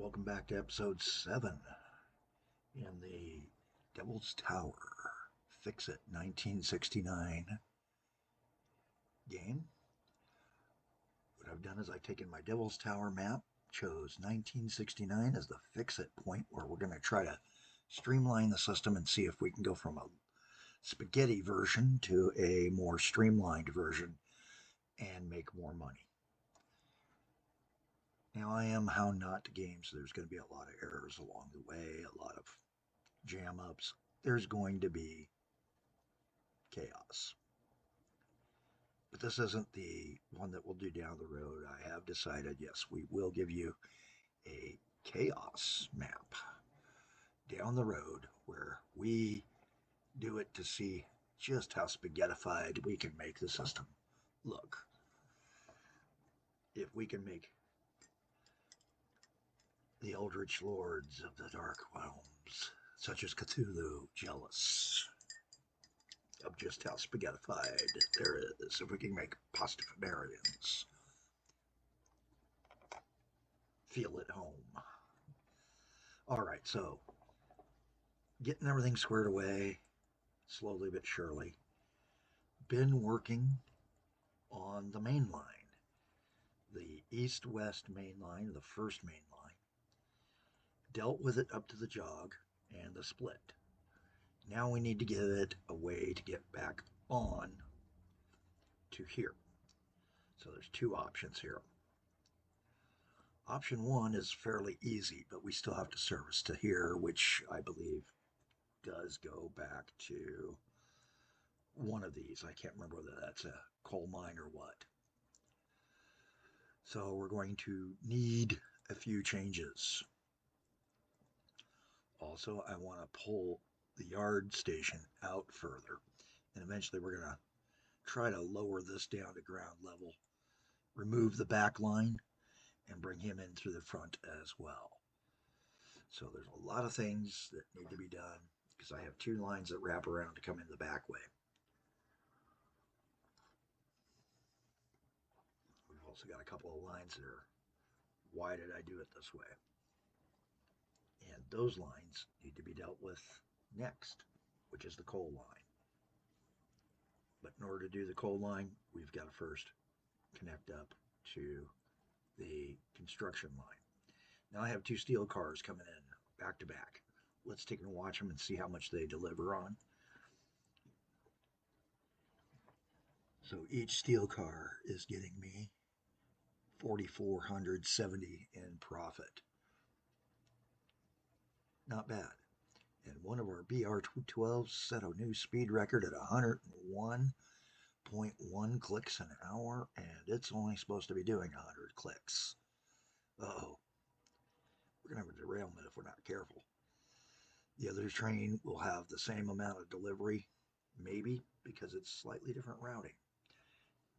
welcome back to episode 7 in the Devil's Tower Fixit 1969 game. What I've done is I've taken my Devil's Tower map, chose 1969 as the Fixit point where we're going to try to streamline the system and see if we can go from a spaghetti version to a more streamlined version and make more money. Now, I am How Not to Games. So there's going to be a lot of errors along the way, a lot of jam ups. There's going to be chaos. But this isn't the one that we'll do down the road. I have decided, yes, we will give you a chaos map down the road where we do it to see just how spaghettified we can make the system look. If we can make the Eldritch Lords of the Dark Realms, such as Cthulhu, jealous of just how spaghettified there is, if we can make Pastafarians feel at home. All right, so getting everything squared away, slowly but surely. Been working on the main line, the east-west main line, the first main line. Dealt with it up to the jog and the split. Now we need to give it a way to get back on to here. So there's two options here. Option one is fairly easy, but we still have to service to here, which I believe does go back to one of these. I can't remember whether that's a coal mine or what. So we're going to need a few changes. Also, I want to pull the yard station out further, and eventually we're going to try to lower this down to ground level, remove the back line, and bring him in through the front as well. So there's a lot of things that need to be done because I have two lines that wrap around to come in the back way. We've also got a couple of lines that are, why did I do it this way? And those lines need to be dealt with next, which is the coal line. But in order to do the coal line, we've got to first connect up to the construction line. Now I have two steel cars coming in back to back. Let's take and watch them and see how much they deliver on. So each steel car is getting me 4,470 in profit. Not bad. And one of our BR12s set a new speed record at 101.1 clicks an hour, and it's only supposed to be doing 100 clicks. Uh-oh. We're going to have a derailment if we're not careful. The other train will have the same amount of delivery, maybe, because it's slightly different routing.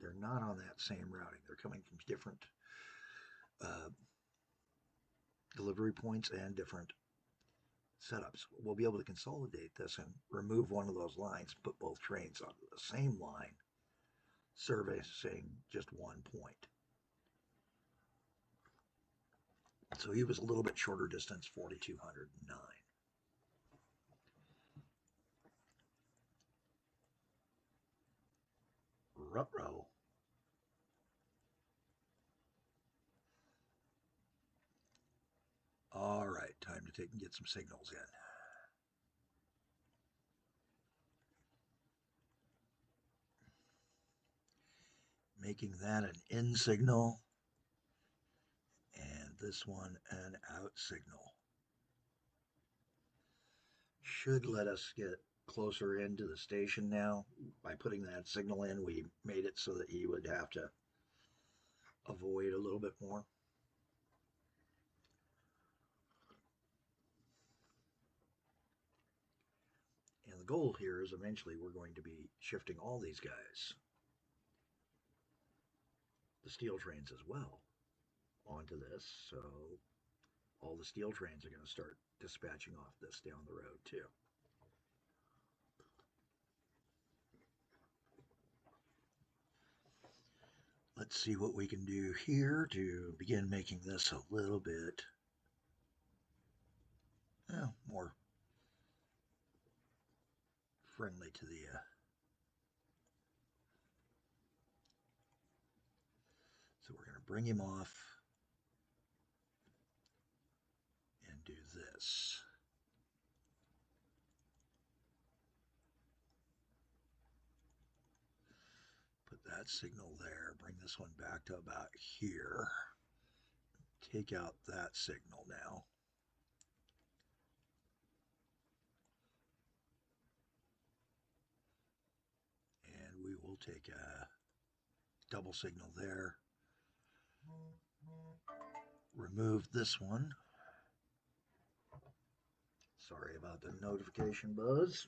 They're not on that same routing. They're coming from different delivery points and different setups. We'll be able to consolidate this and remove one of those lines, put both trains onto the same line, servicing just one point. So he was a little bit shorter distance, 4,209. Ruh-roh. All right, time to take and get some signals in. Making that an in signal, and this one an out signal. Should let us get closer into the station now. By putting that signal in, we made it so that he would have to avoid a little bit more. And the goal here is eventually we're going to be shifting all these guys, the steel trains as well, onto this. So all the steel trains are going to start dispatching off this down the road too. Let's see what we can do here to begin making this a little bit more friendly to the so we're going to bring him off and do this. Put that signal there, bring this one back to about here. Take out that signal now. And we will take a double signal there. Remove this one. Sorry about the notification buzz.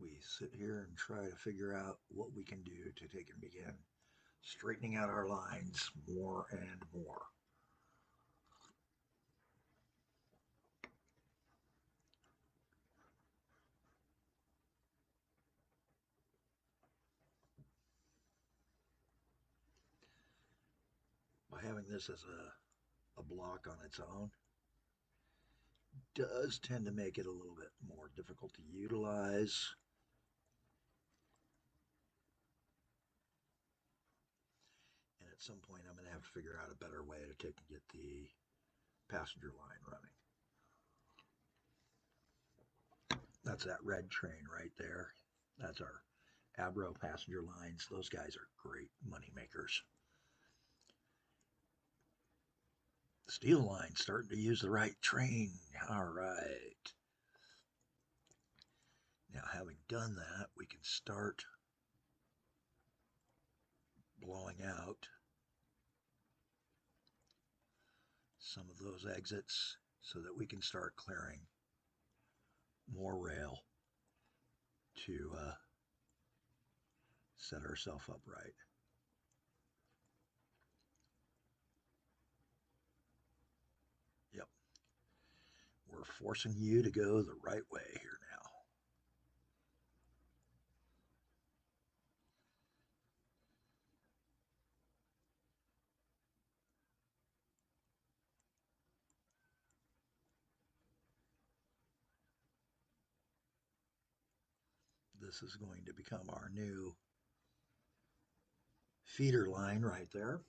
We sit here and try to figure out what we can do to take and begin straightening out our lines more and more. By having this as a block on its own, does tend to make it a little bit more difficult to utilize. And at some point, I'm going to have to figure out a better way to take and get the passenger line running. That's that red train right there. That's our Abro passenger lines. Those guys are great money makers. The steel line's starting to use the right train. All right. Now, having done that, we can start blowing out some of those exits so that we can start clearing more rail to set ourselves up right. Yep. We're forcing you to go the right way here now. This is going to become our new feeder line right there.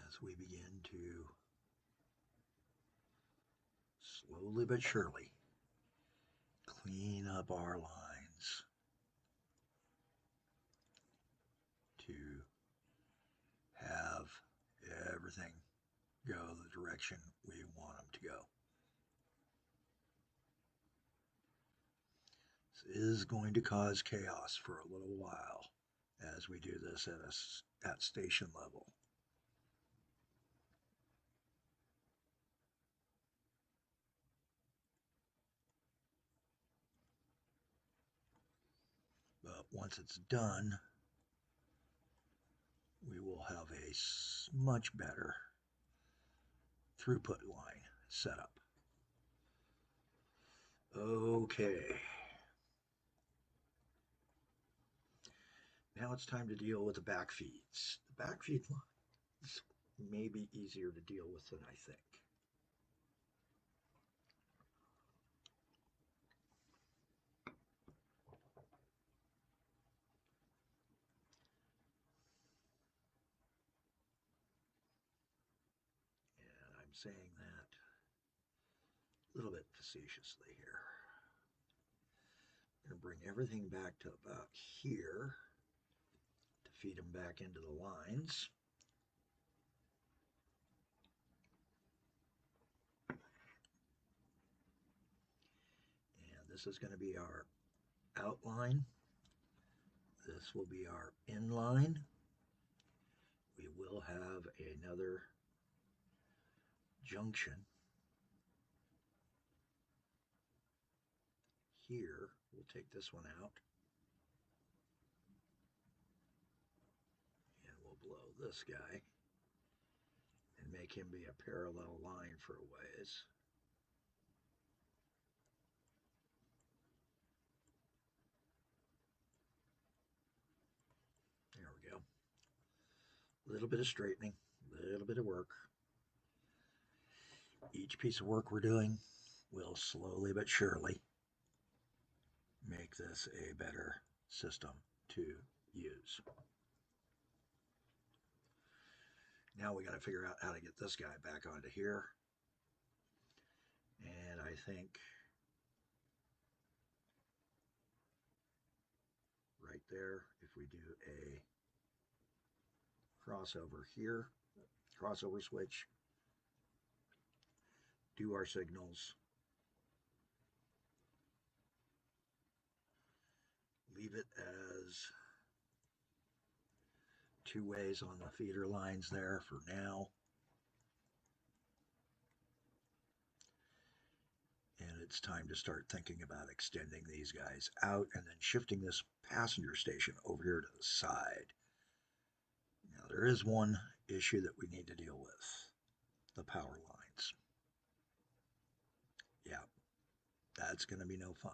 As we begin to slowly but surely clean up our lines to have everything go the direction we want them to go. This is going to cause chaos for a little while as we do this at station level. But once it's done, we will have a much better throughput line set up. Okay. Now it's time to deal with the back feeds. The back feed lines may be easier to deal with than I think. And I'm saying that a little bit facetiously here. I'm going to bring everything back to about here to feed them back into the lines. And this is going to be our outline. This will be our inline. We will have another junction here, we'll take this one out. And we'll blow this guy and make him be a parallel line for a ways. There we go. A little bit of straightening, a little bit of work. Each piece of work we're doing will slowly but surely make this a better system to use. Now we got to figure out how to get this guy back onto here. And I think right there, if we do a crossover here, crossover switch, do our signals, leave it as two ways on the feeder lines there for now. And it's time to start thinking about extending these guys out and then shifting this passenger station over here to the side. Now there is one issue that we need to deal with, the power lines. Yeah, that's going to be no fun.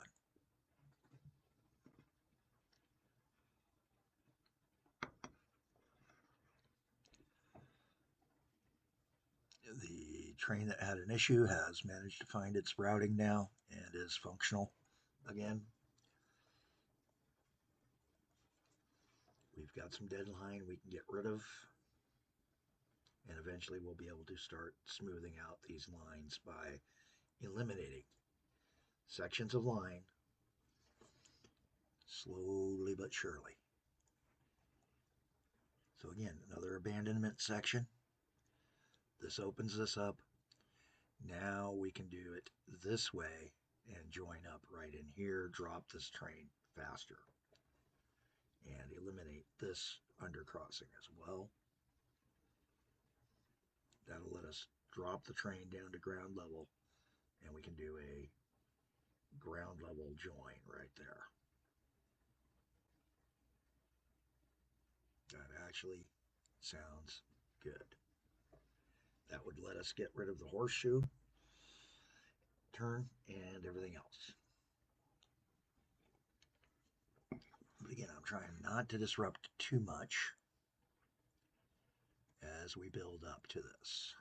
The train that had an issue has managed to find its routing now and is functional again. We've got some deadline we can get rid of, and eventually we'll be able to start smoothing out these lines by eliminating sections of line slowly but surely. So again, another abandonment section. This opens this up. Now we can do it this way and join up right in here, drop this train faster, and eliminate this undercrossing as well. That'll let us drop the train down to ground level, and we can do a ground level join right there. That actually sounds good. That would let us get rid of the horseshoe turn and everything else. But again, I'm trying not to disrupt too much as we build up to this.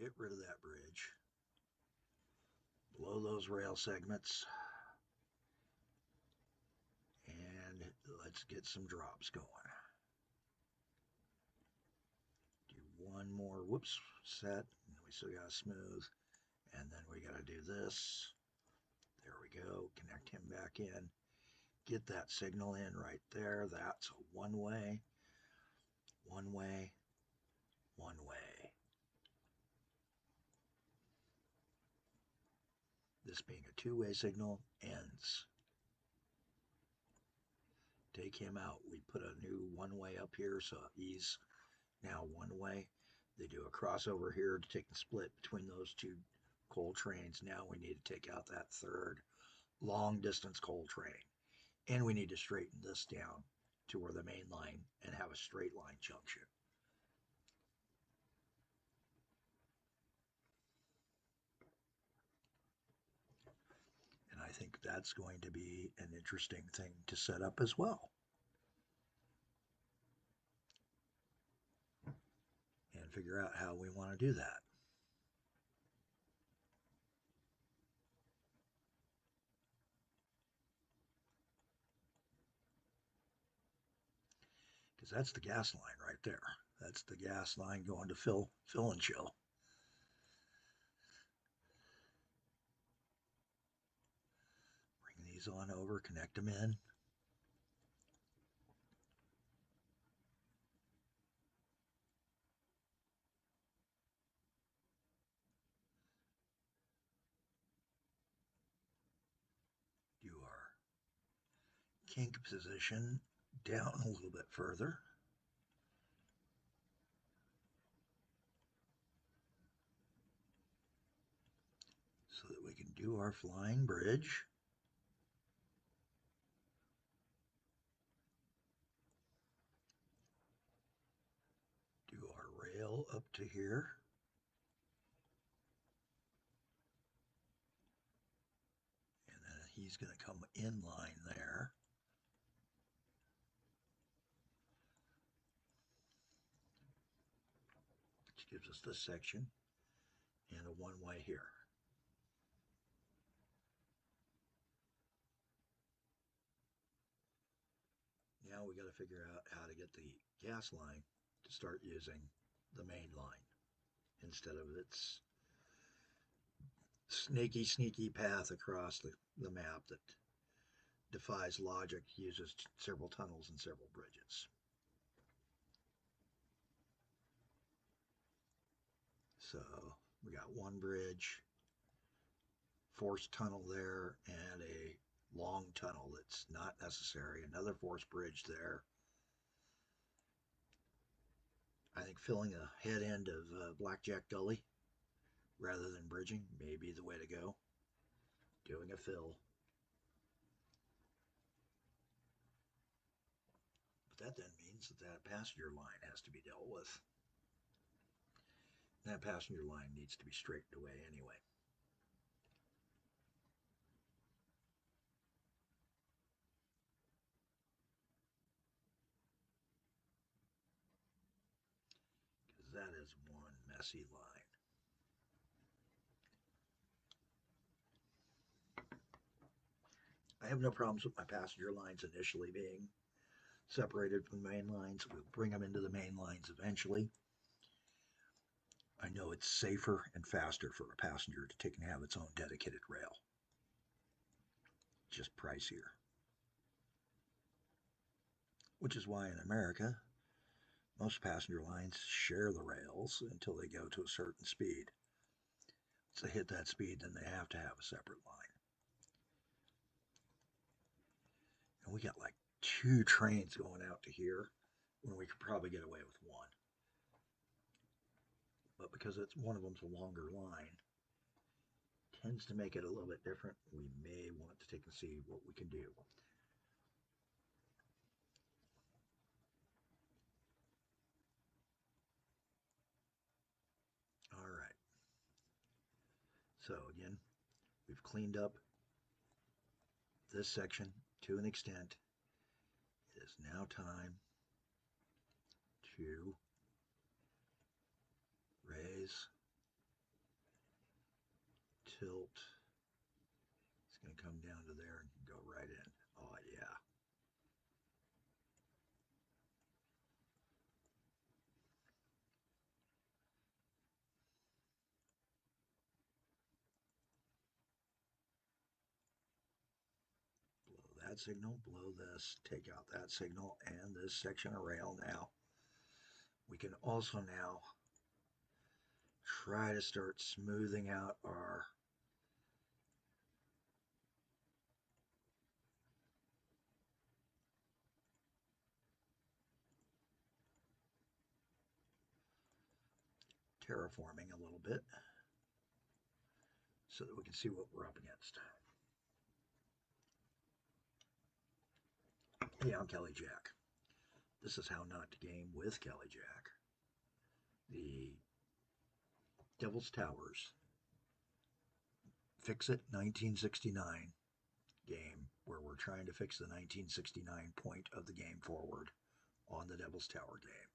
Get rid of that bridge. Blow those rail segments. And let's get some drops going. Do one more, whoops, set. And we still got smooth. And then we got to do this. There we go. Connect him back in. Get that signal in right there. That's a one-way, one-way, one-way. This being a two-way signal ends. Take him out. We put a new one-way up here, so he's now one-way. They do a crossover here to take the split between those two coal trains. Now we need to take out that third long-distance coal train. And we need to straighten this down to where the main line and have a straight line junction. And I think that's going to be an interesting thing to set up as well. And figure out how we want to do that. Because that's the gas line right there. That's the gas line going to fill and chill. Bring these on over, connect them in. Do our kink position down a little bit further. do our flying bridge. Do our rail up to here. And then he's going to come in line there. Which gives us this section and a one-way here. Now we got to figure out how to get the gas line to start using the main line instead of its sneaky path across the map that defies logic, uses several tunnels and several bridges. So we got one bridge, forced tunnel there, and a long tunnel that's not necessary. Another forced bridge there. I think filling the head end of Blackjack Gully rather than bridging may be the way to go. Doing a fill. But that then means that passenger line has to be dealt with. And that passenger line needs to be straightened away anyway. Because that is one messy line. I have no problems with my passenger lines initially being separated from the main lines. We'll bring them into the main lines eventually. I know it's safer and faster for a passenger to take and have its own dedicated rail. Just pricier. Which is why in America, most passenger lines share the rails until they go to a certain speed. Once they hit that speed, then they have to have a separate line. And we got like 2 trains going out to here when we could probably get away with 1. But because one of them's a longer line, tends to make it a little bit different. We may want to take and see what we can do. All right. So again, we've cleaned up this section to an extent. It is now time to raise, tilt. It's going to come down to there and go right in. Oh yeah. Blow that signal, blow this, take out that signal and this section of rail now. We can also now try to start smoothing out our terraforming a little bit so that we can see what we're up against. Hey, I'm CaliJack. This is how not to game with CaliJack. The Devil's Towers Fixit 1969 game where we're trying to fix the 1969 point of the game forward on the Devil's Tower game.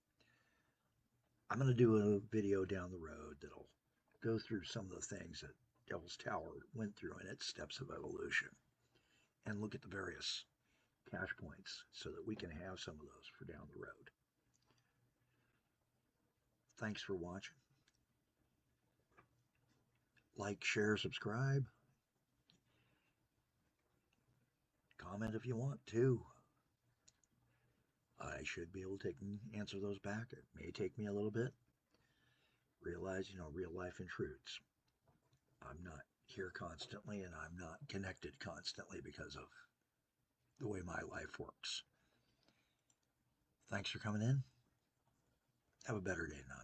I'm going to do a video down the road that'll go through some of the things that Devil's Tower went through in its steps of evolution and look at the various cache points so that we can have some of those for down the road. Thanks for watching. Like, share, subscribe. Comment if you want to. I should be able to answer those back. It may take me a little bit. Realize, real life intrudes. I'm not here constantly and I'm not connected constantly because of the way my life works. Thanks for coming in. Have a better day now.